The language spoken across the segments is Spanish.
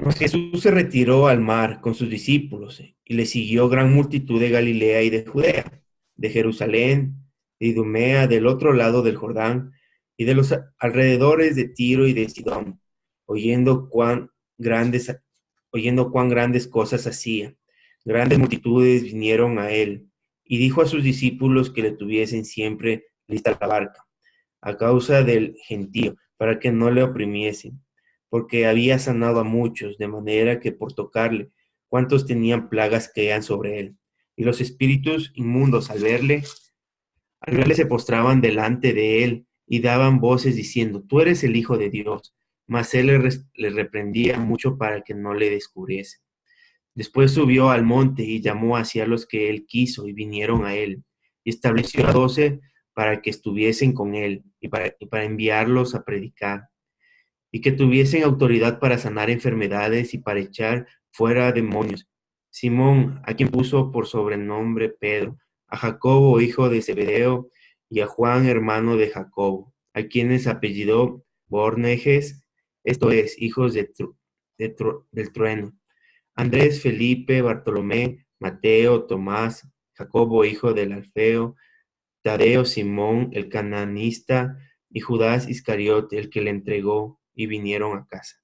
Mas Jesús se retiró al mar con sus discípulos y le siguió gran multitud de Galilea y de Judea, de Jerusalén, de Idumea, del otro lado del Jordán, y de los alrededores de Tiro y de Sidón, oyendo cuán grandes, oyendo cuán grandes cosas hacía. Grandes multitudes vinieron a él, y dijo a sus discípulos que le tuviesen siempre lista la barca, a causa del gentío, para que no le oprimiesen, porque había sanado a muchos, de manera que por tocarle, cuantos tenían plagas caían sobre él. Y los espíritus inmundos al verle se postraban delante de él y daban voces diciendo, tú eres el Hijo de Dios. Mas él le reprendía mucho para que no le descubriese. Después subió al monte y llamó hacia los que él quiso y vinieron a él. Y estableció a 12 para que estuviesen con él y para enviarlos a predicar y que tuviesen autoridad para sanar enfermedades y para echar fuera demonios. Simón, a quien puso por sobrenombre Pedro, a Jacobo, hijo de Zebedeo, y a Juan, hermano de Jacobo, a quienes apellidó Boanerges, esto es, hijos del trueno. Andrés, Felipe, Bartolomé, Mateo, Tomás, Jacobo, hijo del Alfeo, Tadeo, Simón, el cananista, y Judas Iscariote, el que le entregó, y vinieron a casa.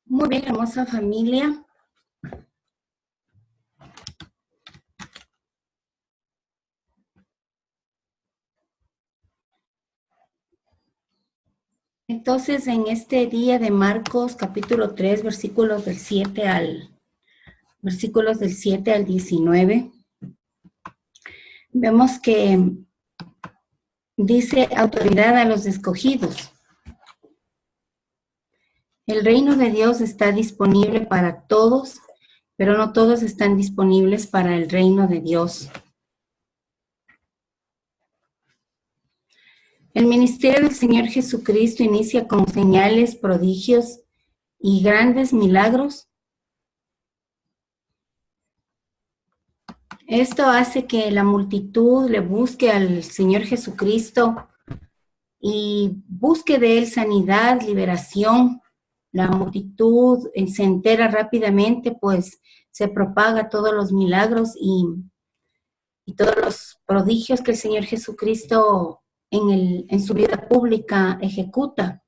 Muy bien, hermosa familia. Entonces, en este día de Marcos, capítulo 3, versículos del 7 al 19, vemos que dice autoridad a los escogidos. El reino de Dios está disponible para todos, pero no todos están disponibles para el reino de Dios. El ministerio del Señor Jesucristo inicia con señales, prodigios y grandes milagros. Esto hace que la multitud le busque al Señor Jesucristo y busque de él sanidad, liberación. La multitud se entera rápidamente, pues se propaga todos los milagros y todos los prodigios que el Señor Jesucristo en su vida pública ejecuta.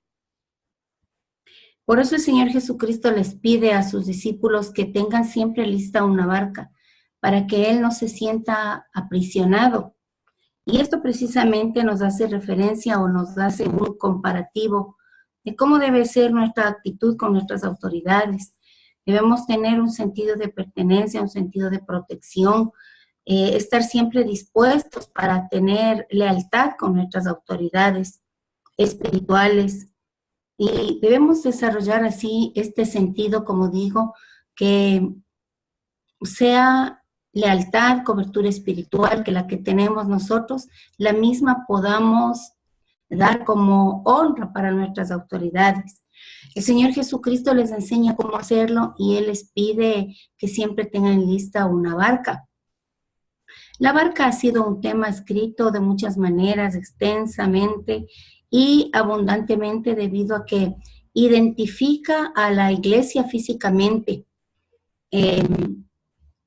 Por eso el Señor Jesucristo les pide a sus discípulos que tengan siempre lista una barca, para que Él no se sienta aprisionado. Y esto precisamente nos hace referencia o nos hace un comparativo de cómo debe ser nuestra actitud con nuestras autoridades. Debemos tener un sentido de pertenencia, un sentido de protección, estar siempre dispuestos para tener lealtad con nuestras autoridades espirituales. Y debemos desarrollar así este sentido, como digo, que sea lealtad, cobertura espiritual, que la que tenemos nosotros, la misma podamos dar como honra para nuestras autoridades. El Señor Jesucristo les enseña cómo hacerlo y Él les pide que siempre tengan lista una barca. La barca ha sido un tema escrito de muchas maneras, extensamente y abundantemente, debido a que identifica a la iglesia físicamente.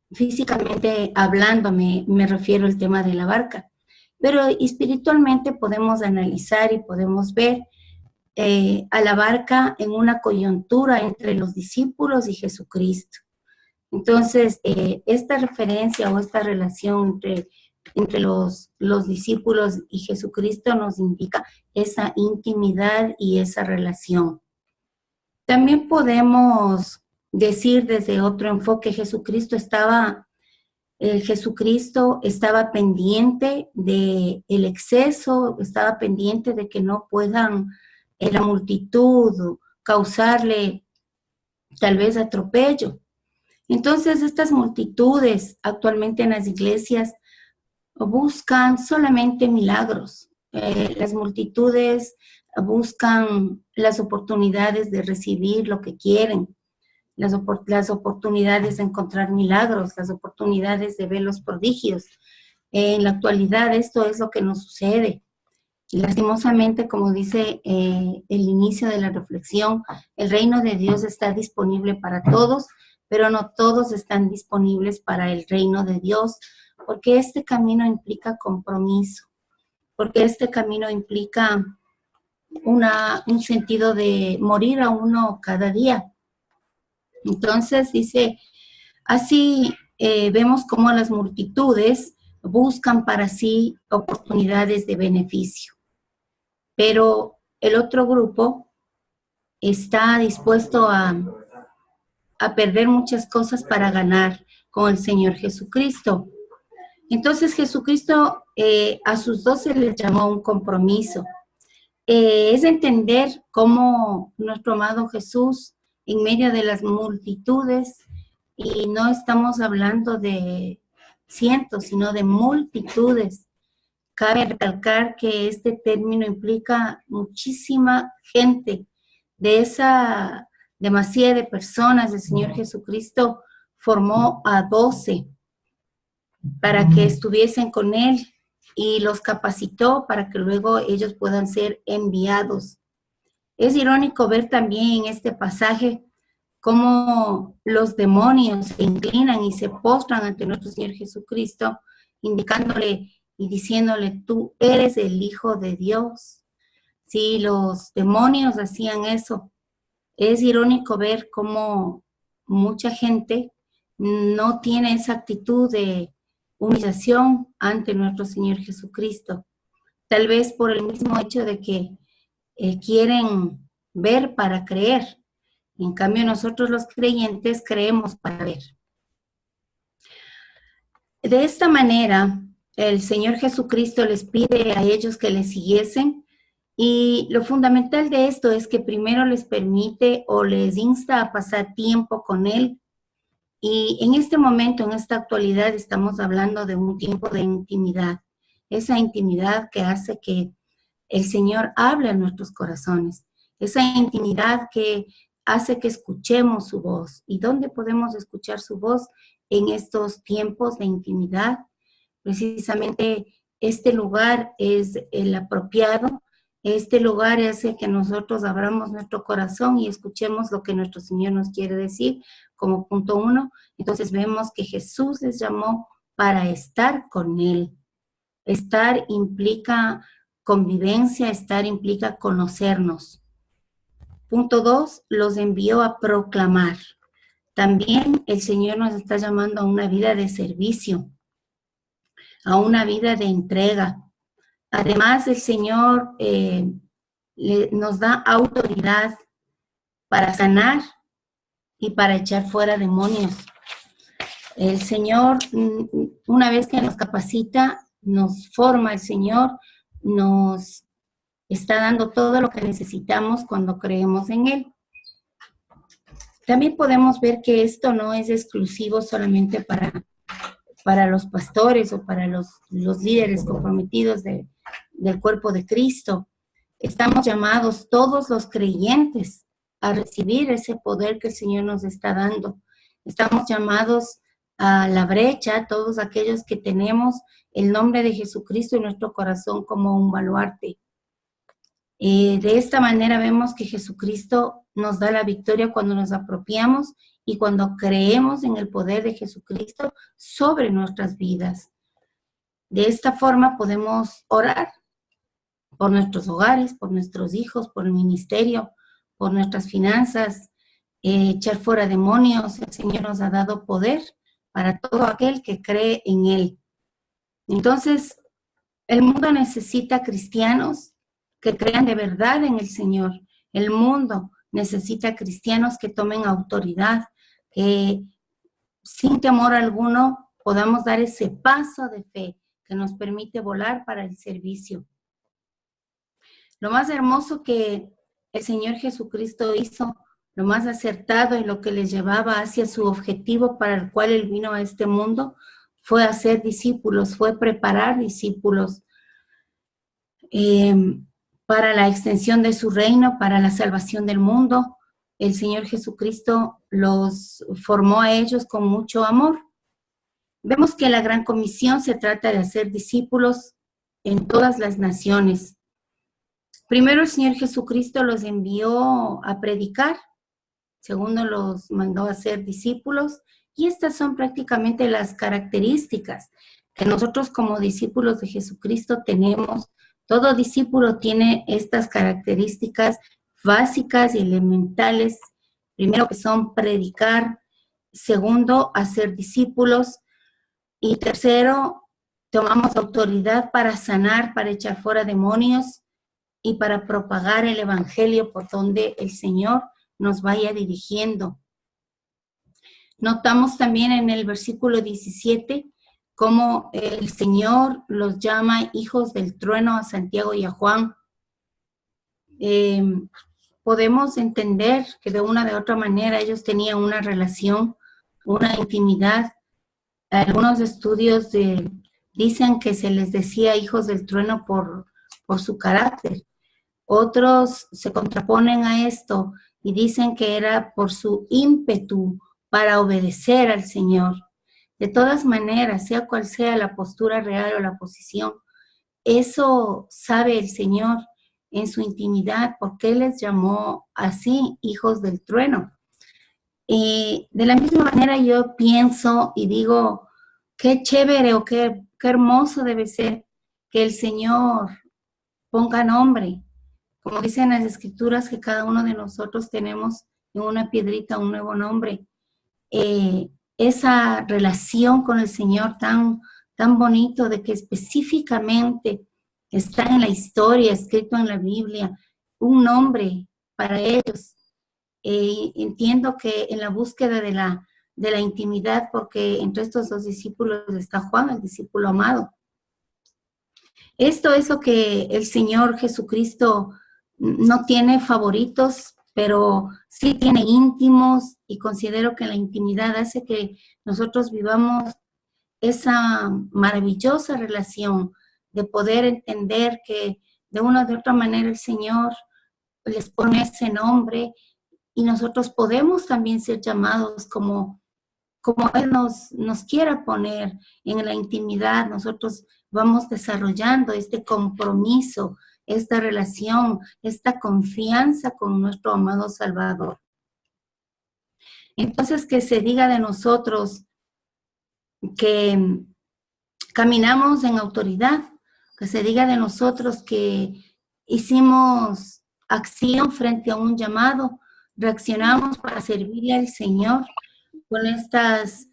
Físicamente hablando me refiero al tema de la barca, pero espiritualmente podemos analizar y podemos ver a la barca en una coyuntura entre los discípulos y Jesucristo. Entonces, esta referencia o esta relación entre los discípulos y Jesucristo nos indica esa intimidad y esa relación. También podemos decir desde otro enfoque, Jesucristo estaba pendiente del exceso, estaba pendiente de que no puedan la multitud causarle tal vez atropello. Entonces, estas multitudes actualmente en las iglesias buscan solamente milagros. Las multitudes buscan las oportunidades de recibir lo que quieren, las oportunidades de encontrar milagros, las oportunidades de ver los prodigios. En la actualidad esto es lo que nos sucede. Lastimosamente, como dice el inicio de la reflexión, el reino de Dios está disponible para todos, pero no todos están disponibles para el reino de Dios, porque este camino implica compromiso, porque este camino implica un sentido de morir a uno cada día. Entonces dice, así vemos cómo las multitudes buscan para sí oportunidades de beneficio, pero el otro grupo está dispuesto a perder muchas cosas para ganar con el Señor Jesucristo. Entonces Jesucristo a sus 12 les llamó un compromiso. Es entender cómo nuestro amado Jesús, en medio de las multitudes, y no estamos hablando de cientos, sino de multitudes. Cabe recalcar que este término implica muchísima gente. De esa demasía de personas, el Señor Jesucristo formó a 12 para que estuviesen con Él y los capacitó para que luego ellos puedan ser enviados. Es irónico ver también en este pasaje cómo los demonios se inclinan y se postran ante nuestro Señor Jesucristo, indicándole y diciéndole, tú eres el Hijo de Dios. Sí, los demonios hacían eso. Es irónico ver cómo mucha gente no tiene esa actitud de humillación ante nuestro Señor Jesucristo. Tal vez por el mismo hecho de que quieren ver para creer. En cambio, nosotros los creyentes creemos para ver. De esta manera, el Señor Jesucristo les pide a ellos que le siguiesen, y lo fundamental de esto es que primero les permite o les insta a pasar tiempo con Él. Y en este momento, en esta actualidad, estamos hablando de un tiempo de intimidad. Esa intimidad que hace que el Señor hable a nuestros corazones. Esa intimidad que hace que escuchemos su voz. ¿Y dónde podemos escuchar su voz? En estos tiempos de intimidad. Precisamente este lugar es el apropiado. Este lugar hace que nosotros abramos nuestro corazón y escuchemos lo que nuestro Señor nos quiere decir como punto 1. Entonces vemos que Jesús les llamó para estar con Él. Estar implica convivencia, estar implica conocernos. Punto 2, los envió a proclamar. También el Señor nos está llamando a una vida de servicio, a una vida de entrega. Además, el Señor nos da autoridad para sanar y para echar fuera demonios. El Señor, una vez que nos capacita, nos forma el Señor, nos está dando todo lo que necesitamos cuando creemos en Él. También podemos ver que esto no es exclusivo solamente para los pastores o para los líderes comprometidos del cuerpo de Cristo. Estamos llamados todos los creyentes a recibir ese poder que el Señor nos está dando. Estamos llamados a la brecha, todos aquellos que tenemos el nombre de Jesucristo en nuestro corazón como un baluarte. De esta manera vemos que Jesucristo nos da la victoria cuando nos apropiamos y cuando creemos en el poder de Jesucristo sobre nuestras vidas. De esta forma podemos orar por nuestros hogares, por nuestros hijos, por el ministerio, por nuestras finanzas, echar fuera demonios. El Señor nos ha dado poder para todo aquel que cree en Él. Entonces, el mundo necesita cristianos que crean de verdad en el Señor. El mundo necesita cristianos que tomen autoridad, que sin temor alguno podamos dar ese paso de fe que nos permite volar para el servicio. Lo más hermoso que el Señor Jesucristo hizo, lo más acertado y lo que les llevaba hacia su objetivo para el cual Él vino a este mundo, fue hacer discípulos, fue preparar discípulos para la extensión de su reino, para la salvación del mundo. El Señor Jesucristo los formó a ellos con mucho amor. Vemos que la Gran Comisión se trata de hacer discípulos en todas las naciones. Primero el Señor Jesucristo los envió a predicar, segundo los mandó a ser discípulos, y estas son prácticamente las características que nosotros como discípulos de Jesucristo tenemos. Todo discípulo tiene estas características básicas y elementales. Primero, que son predicar; segundo, hacer discípulos; y tercero, tomamos autoridad para sanar, para echar fuera demonios y para propagar el evangelio por donde el Señor nos vaya dirigiendo. Notamos también en el versículo 17 cómo el Señor los llama hijos del trueno a Santiago y a Juan. Podemos entender que de una de otra manera ellos tenían una relación, una intimidad. Algunos estudios dicen que se les decía hijos del trueno por su carácter. Otros se contraponen a esto y dicen que era por su ímpetu para obedecer al Señor. De todas maneras, sea cual sea la postura real o la posición, eso sabe el Señor en su intimidad, porque Él les llamó así hijos del trueno. Y de la misma manera yo pienso y digo, qué chévere o qué hermoso debe ser que el Señor ponga nombre. Como dicen las Escrituras, que cada uno de nosotros tenemos en una piedrita un nuevo nombre. Esa relación con el Señor tan bonito, de que específicamente está en la historia, escrito en la Biblia, un nombre para ellos. Entiendo que en la búsqueda de la intimidad, porque entre estos dos discípulos está Juan, el discípulo amado. Esto es lo que el Señor Jesucristo no tiene favoritos, pero sí tiene íntimos, y considero que la intimidad hace que nosotros vivamos esa maravillosa relación de poder entender que de una u otra manera el Señor les pone ese nombre, y nosotros podemos también ser llamados como Él nos quiera poner en la intimidad. Nosotros vamos desarrollando este compromiso, esta relación, esta confianza con nuestro amado Salvador. Entonces, que se diga de nosotros que caminamos en autoridad, que se diga de nosotros que hicimos acción frente a un llamado, reaccionamos para servirle al Señor con estas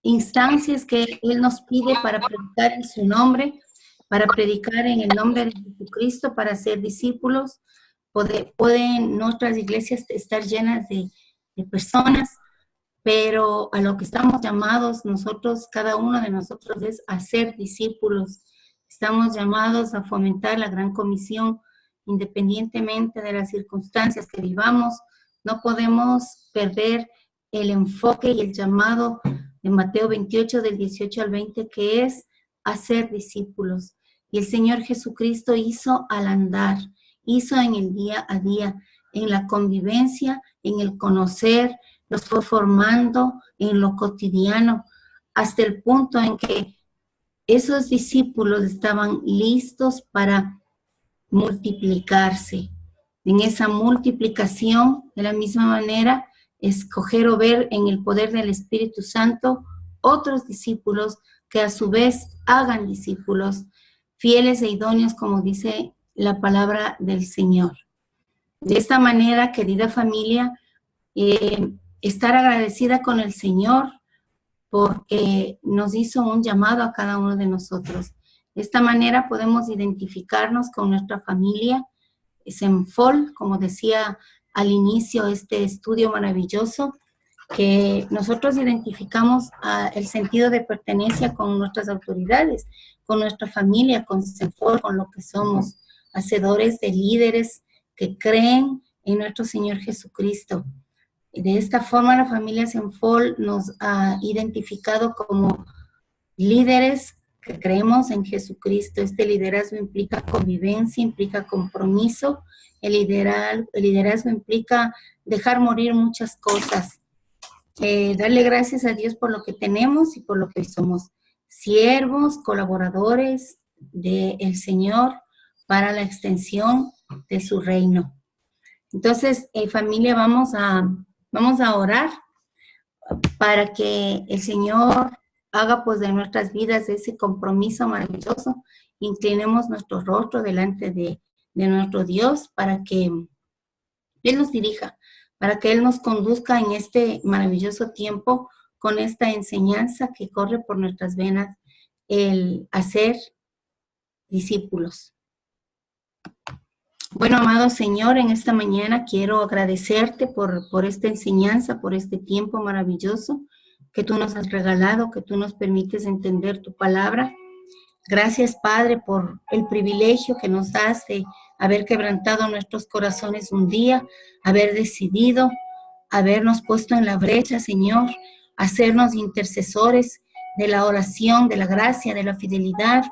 instancias que Él nos pide para predicar en su nombre, para predicar en el nombre de Jesucristo, para ser discípulos. Pueden nuestras iglesias estar llenas de personas, pero a lo que estamos llamados nosotros, cada uno de nosotros, es a ser discípulos. Estamos llamados a fomentar la Gran Comisión, independientemente de las circunstancias que vivamos. No podemos perder el enfoque y el llamado de Mateo 28, del 18 al 20, que es hacer discípulos. Y el Señor Jesucristo hizo al andar, hizo en el día a día, en la convivencia, en el conocer, los fue formando en lo cotidiano, hasta el punto en que esos discípulos estaban listos para multiplicarse. En esa multiplicación, de la misma manera, escoger o ver en el poder del Espíritu Santo otros discípulos que a su vez hagan discípulos fieles e idóneos, como dice la palabra del Señor. De esta manera, querida familia, estar agradecida con el Señor porque nos hizo un llamado a cada uno de nosotros. De esta manera podemos identificarnos con nuestra familia, Senfol, como decía al inicio este estudio maravilloso, que nosotros identificamos el sentido de pertenencia con nuestras autoridades, con nuestra familia, con Senfol, con lo que somos, hacedores de líderes que creen en nuestro Señor Jesucristo. De esta forma la familia Senfol nos ha identificado como líderes que creemos en Jesucristo. Este liderazgo implica convivencia, implica compromiso. El liderazgo implica dejar morir muchas cosas. Darle gracias a Dios por lo que tenemos y por lo que somos siervos, colaboradores del Señor para la extensión de su reino. Entonces, familia, vamos a orar para que el Señor haga pues de nuestras vidas ese compromiso maravilloso. Inclinemos nuestro rostro delante de nuestro Dios para que Él nos dirija, para que Él nos conduzca en este maravilloso tiempo con esta enseñanza que corre por nuestras venas, el hacer discípulos. Bueno, amado Señor, en esta mañana quiero agradecerte por esta enseñanza, por este tiempo maravilloso que tú nos has regalado, que tú nos permites entender tu palabra. Gracias, Padre, por el privilegio que nos das de haber quebrantado nuestros corazones un día, haber decidido, habernos puesto en la brecha, Señor, hacernos intercesores de la oración, de la gracia, de la fidelidad,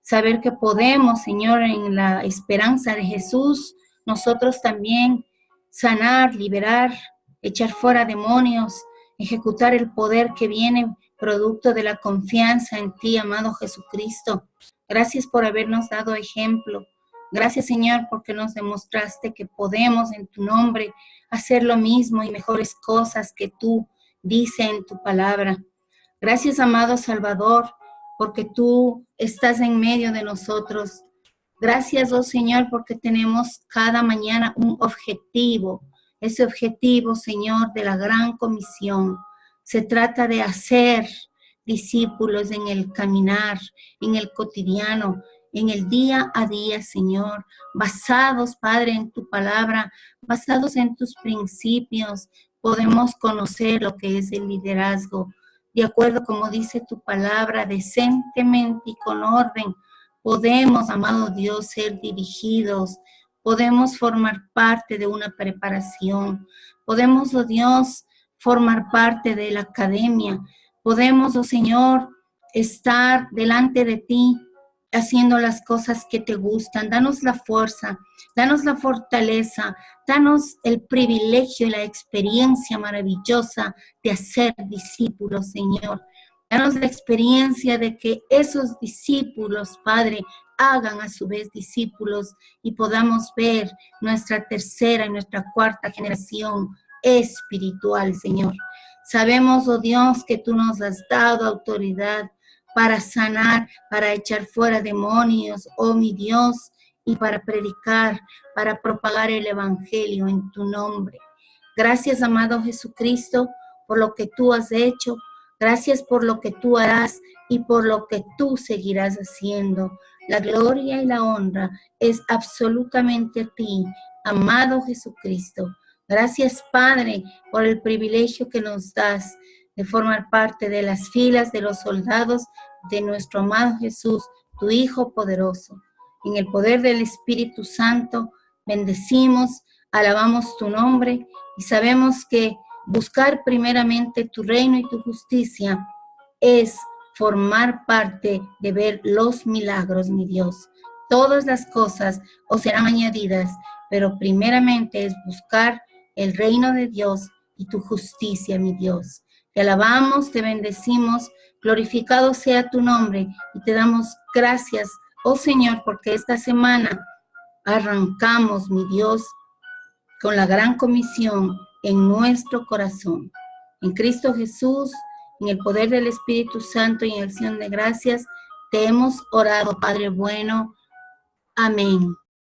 saber que podemos, Señor, en la esperanza de Jesús, nosotros también sanar, liberar, echar fuera demonios, ejecutar el poder que viene producto de la confianza en ti, amado Jesucristo. Gracias por habernos dado ejemplo. Gracias, Señor, porque nos demostraste que podemos en tu nombre hacer lo mismo y mejores cosas que tú dices en tu palabra. Gracias, amado Salvador, porque tú estás en medio de nosotros. Gracias, oh Señor, porque tenemos cada mañana un objetivo. Ese objetivo, Señor, de la gran comisión. Se trata de hacer discípulos en el caminar, en el cotidiano, en el día a día, Señor, basados, Padre, en tu palabra, basados en tus principios, podemos conocer lo que es el liderazgo, de acuerdo como dice tu palabra, decentemente y con orden. Podemos, amado Dios, ser dirigidos, podemos formar parte de una preparación, podemos, oh Dios, formar parte de la academia, podemos, oh Señor, estar delante de ti, haciendo las cosas que te gustan. Danos la fuerza, danos la fortaleza, danos el privilegio y la experiencia maravillosa de hacer discípulos, Señor. Danos la experiencia de que esos discípulos, Padre, hagan a su vez discípulos y podamos ver nuestra tercera y nuestra cuarta generación espiritual, Señor. Sabemos, oh Dios, que tú nos has dado autoridad para sanar, para echar fuera demonios, oh mi Dios, y para predicar, para propagar el evangelio en tu nombre. Gracias, amado Jesucristo, por lo que tú has hecho. Gracias por lo que tú harás y por lo que tú seguirás haciendo. La gloria y la honra es absolutamente a ti, amado Jesucristo. Gracias, Padre, por el privilegio que nos das de formar parte de las filas de los soldados de nuestro amado Jesús, tu Hijo poderoso. En el poder del Espíritu Santo, bendecimos, alabamos tu nombre y sabemos que buscar primeramente tu reino y tu justicia es formar parte de ver los milagros, mi Dios. Todas las cosas os serán añadidas, pero primeramente es buscar el reino de Dios y tu justicia, mi Dios. Te alabamos, te bendecimos, glorificado sea tu nombre y te damos gracias, oh Señor, porque esta semana arrancamos, mi Dios, con la gran comisión en nuestro corazón. En Cristo Jesús, en el poder del Espíritu Santo y en acción de gracias, te hemos orado, Padre bueno. Amén.